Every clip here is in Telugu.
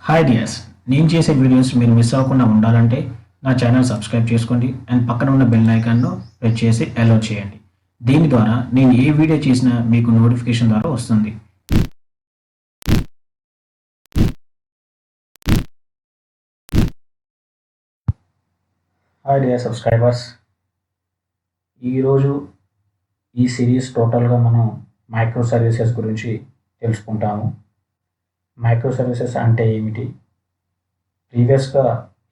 హాయ్ డియర్స్, నేను చేసే వీడియోస్ మీరు మిస్ అవ్వకుండా ఉండాలంటే నా ఛానల్ సబ్స్క్రైబ్ చేసుకోండి అండ్ పక్కన ఉన్న బెల్ ఐకాన్ను ప్రెస్ చేసి అలౌ చేయండి. దీని ద్వారా నేను ఏ వీడియో చేసినా మీకు నోటిఫికేషన్ ద్వారా వస్తుంది. హాయ్ డియర్ సబ్స్క్రైబర్స్, ఈరోజు ఈ సిరీస్ టోటల్గా మనం మైక్రో సర్వీసెస్ గురించి తెలుసుకుంటాము. మైక్రో సర్వీసెస్ అంటే ఏమిటి, ప్రీవియస్గా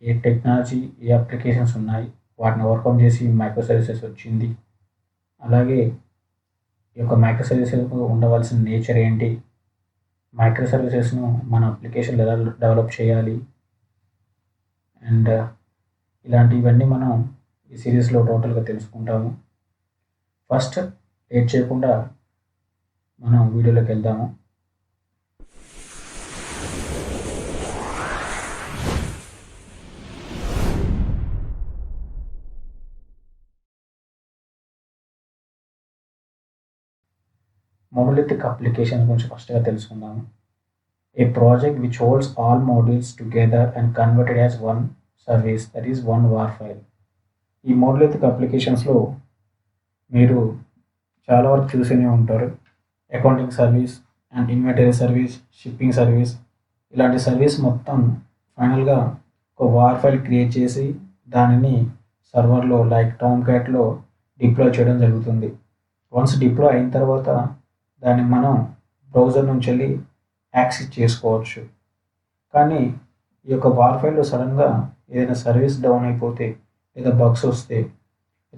ఏ టెక్నాలజీ ఏ అప్లికేషన్స్ ఉన్నాయి, వాటిని ఓవర్కమ్ చేసి మైక్రో సర్వీసెస్ వచ్చింది, అలాగే ఈ యొక్క మైక్రో సర్వీసెస్కు ఉండవలసిన నేచర్ ఏంటి, మైక్రో సర్వీసెస్ను మన అప్లికేషన్లు ఎలా డెవలప్ చేయాలి అండ్ ఇలాంటివన్నీ మనం ఈ సిరీస్లో టోటల్గా తెలుసుకుంటాము. ఫస్ట్ లేట్ చేయకుండా మనం వీడియోలోకి వెళ్దాము. Monolithic applications గురించి ఫస్ట్గా తెలుసుకుందాము. A project which holds all modules together and converted as one service, that is one WAR file. ఈ మోనోలిథిక్ అప్లికేషన్స్లో మీరు చాలా వరకు చూస్తూనే ఉంటారు. Accounting service and inventory service, shipping service, ఇలాంటి సర్వీస్ మొత్తం ఫైనల్గా ఒక వార్ ఫైల్ క్రియేట్ చేసి దానిని సర్వర్లో లైక్ టామ్క్యాట్లో డిప్లాయ్ చేయడం జరుగుతుంది. వన్స్ డిప్లాయ్ అయిన తర్వాత దాన్ని మనం బ్రౌజర్ నుంచి వెళ్ళి యాక్సెస్ చేసుకోవచ్చు. కానీ ఈ యొక్క వార్ ఫైల్లో సడన్గా ఏదైనా సర్వీస్ డౌన్ అయిపోతే లేదా బగ్స్ వస్తే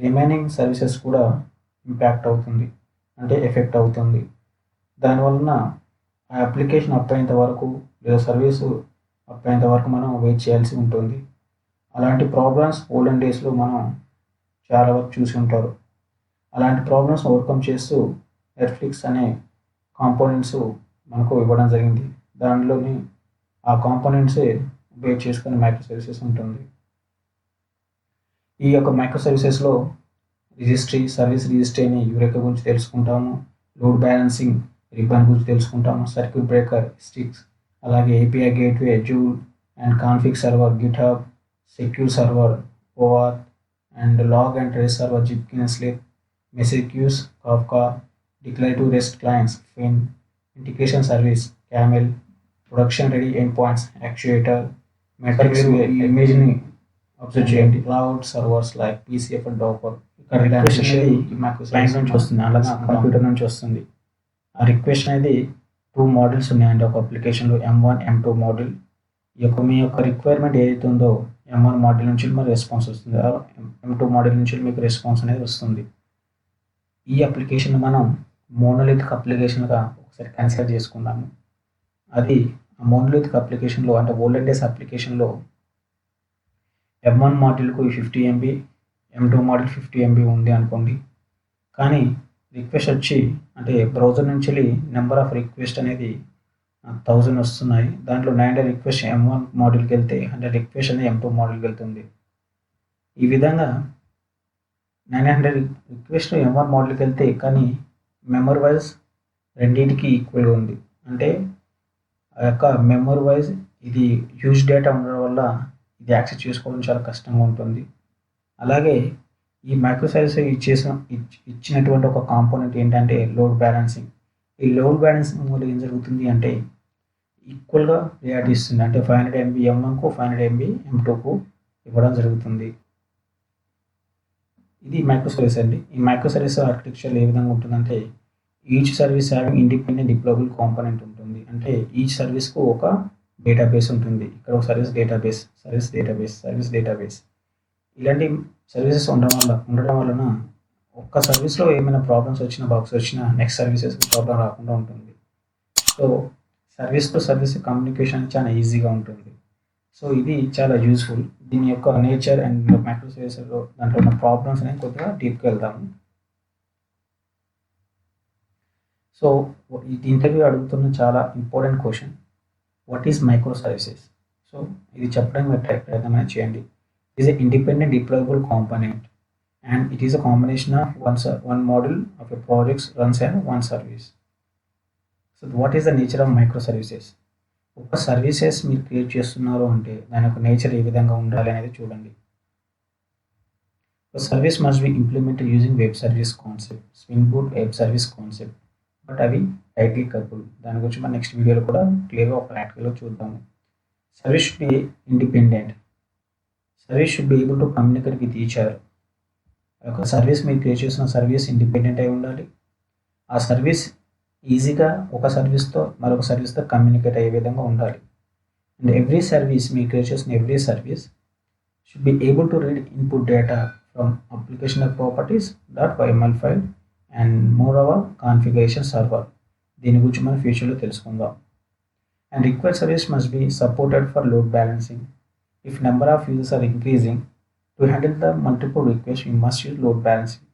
రిమైనింగ్ సర్వీసెస్ కూడా ఇంపాక్ట్ అవుతుంది, అంటే ఎఫెక్ట్ అవుతుంది. దానివలన ఆ అప్లికేషన్ అప్ అయ్యేంత వరకు లేదా సర్వీసు అప్ అయ్యేంత వరకు మనం వెయిట్ చేయాల్సి ఉంటుంది. అలాంటి ప్రాబ్లమ్స్ ఓల్డెన్ డేస్లో మనం చాలా వరకు చూసి ఉంటారు. అలాంటి ప్రాబ్లమ్స్ ఓవర్కమ్ చేస్తూ నెట్ఫ్లిక్స్ అనే కాంపోనెంట్స్ మనకు ఇవ్వడం జరిగింది. దానిలోని ఆ కాంపోనెంట్సే బేస్ చేసుకుని మైక్రో సర్వీసెస్ ఉంటుంది. ఈ యొక్క మైక్రో సర్వీసెస్లో రిజిస్ట్రీ, సర్వీస్ రిజిస్ట్రీ అని యూరెకా గురించి తెలుసుకుంటాము, లోడ్ బ్యాలెన్సింగ్ రిబ్బన్ గురించి తెలుసుకుంటాము, సర్క్యూట్ బ్రేకర్ స్టిక్స్, అలాగే API gateway, Zuul and config server, GitHub, secure server, ఓఆర్ and log and trace server, Zipkin Sleuth, message queues, Kafka, declarative REST clients, FIN, integration service, CAML, production ready endpoints, actuator, metrics, ఇమేజ్ని అబ్జర్వ్ చేయండి, cloud servers like PCF and Docker. ఇక్కడ రిక్వెస్ట్ అనేది మాకు క్లయింట్ నుంచి వస్తుంది, అలాగే కంప్యూటర్ నుంచి వస్తుంది. ఆ రిక్వెస్ట్ అనేది 2 మోడల్స్ ఉన్నాయండి ఒక అప్లికేషన్లో, M1, M2 మోడల్. మీ యొక్క రిక్వైర్మెంట్ ఏదైతే ఉందో M1 మోడల్ నుంచి మరి రెస్పాన్స్ వస్తుంది, M2 మోడల్ నుంచి మీకు రెస్పాన్స్ అనేది వస్తుంది. ఈ అప్లికేషన్ మనం మోనోలిథిక్ అప్లికేషన్గా ఒకసారి కన్సిడర్ చేసుకున్నాము. అది ఆ మోనోలిథిక్ అప్లికేషన్లో అంటే ఓల్డెన్ డేస్ అప్లికేషన్లో M1 మోడల్కు 50 MB, M2 model 50 MB ఉంది అనుకోండి. కానీ రిక్వెస్ట్ వచ్చి అంటే బ్రౌజర్ నుంచి నెంబర్ ఆఫ్ రిక్వెస్ట్ అనేది 1000 వస్తున్నాయి. దాంట్లో 900 రిక్వెస్ట్ M1 మోడల్కి వెళ్తే 100 రిక్వెస్ట్ అనేది M2 మోడల్కి వెళ్తుంది. ఈ విధంగా 900 రిక్వెస్ట్ M1 మోడల్కి వెళ్తే కానీ మెమరీ వైజ్ రెండింటికి ఈక్వల్గా ఉంది. అంటే ఆ యొక్క మెమరీ వైజ్ ఇది హ్యూజ్ డేటా ఉండడం వల్ల ఇది యాక్సెస్ చేసుకోవడం చాలా కష్టంగా ఉంటుంది. అలాగే ఈ మైక్రో సర్వీసెస్ ఇచ్చినటువంటి ఒక కాంపోనెంట్ ఏంటంటే లోడ్ బ్యాలెన్సింగ్. ఈ లోడ్ బ్యాలెన్సింగ్ వల్ల ఏం జరుగుతుంది అంటే ఈక్వల్గా రియాలిటీ ఇస్తుంది. అంటే 500 MB M1కు 500 MB M2కు ఇవ్వడం జరుగుతుంది. ఇది మైక్రో సర్వీస్ అండి. ఈ మైక్రో సర్వీస్ ఆర్కిటెక్చర్ ఏ విధంగా ఉంటుందంటే each service having independent deployable component ఉంటుంది. అంటే ఈచ్ సర్వీస్కు ఒక డేటాబేస్ ఉంటుంది. ఇక్కడ ఒక service database, service database, service database, ఇలాంటి సర్వీసెస్ ఉండడం వలన ఒక్క సర్వీస్లో ఏమైనా ప్రాబ్లమ్స్ వచ్చినా, బాక్స్ వచ్చినా నెక్స్ట్ సర్వీసెస్కి ప్రాబ్లం రాకుండా ఉంటుంది. So service to service communication చాలా ఈజీగా ఉంటుంది. సో ఇది చాలా యూస్ఫుల్. దీని యొక్క నేచర్ అండ్ మైక్రో సర్వీసెస్లో దాంట్లో ఉన్న ప్రాబ్లమ్స్ అనేది కొద్దిగా డీప్గా వెళ్దాము. సో ఈ ఇంటర్వ్యూ అడుగుతున్న చాలా important question, what is micro services? So ఇది చెప్పడానికి ప్రయత్నం చేయండి. It is a independent deployable component and it is a combination of one model of a project runs as one service. So what is the nature of microservices? ఒక సర్వీసెస్ మీరు క్రియేట్ చేస్తున్నారు అంటే దాని యొక్క నేచర్ ఏ విధంగా ఉండాలి అనేది చూడండి. Service must be implemented using web service concept, spring boot web service concept. But అవి టైట్లీ కపుల్. దాని గురించి మనం నెక్స్ట్ వీడియోలో కూడా క్లియర్గా ప్రాక్టికల్గా చూద్దాము. Service should be independent. Service should be able to communicate with each other. ఒక సర్వీస్ మీరు క్రియేట్ చేసిన సర్వీస్ ఇండిపెండెంట్ అయి ఉండాలి. ఆ సర్వీస్ ఈజీగా ఒక సర్వీస్తో మరొక సర్వీస్తో కమ్యూనికేట్ అయ్యే విధంగా ఉండాలి. అండ్ ఎవ్రీ సర్వీస్ మీరు క్రియేట్ చేసిన every service should be able to read input data from application properties.yml file and moreover configuration server. దీని గురించి మనం ఫ్యూచర్లో తెలుసుకుందాం. And required service must be supported for load balancing. If number of users are increasing, to handle the multiple requests, we must use load balancing,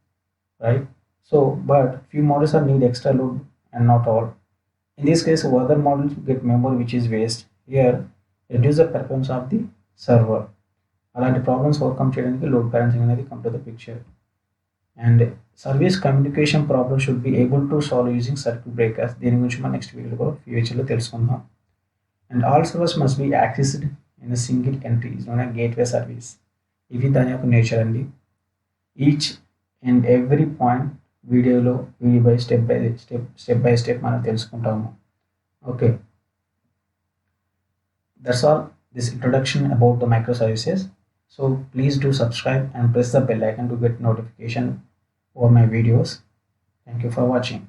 right? So, but few models are need extra load and not all. In this case, other models get memory which is waste. Here, reduce the performance of the server. అలాంటి ప్రాబ్లమ్స్ ఓవర్కమ్ చేయడానికి లోడ్ బ్యాలెన్సింగ్ అనేది come to the picture. And service communication problem should be able to solve using circuit breakers. దీని గురించి మనం నెక్స్ట్ వీడియోలో ఫ్యూచర్లో తెలుసుకుందాం. And all servers must be accessed in single entry is known as gateway service. ఇవి దాని యొక్క నేచర్ అండి. ఈచ్ అండ్ ఎవ్రీ పాయింట్ వీడియోలో స్టెప్ బై స్టెప్ మనం తెలుసుకుంటాము. Okay, that's all this introduction about the microservices. So please do subscribe and press the bell icon to get notification over my videos. Thank you for watching.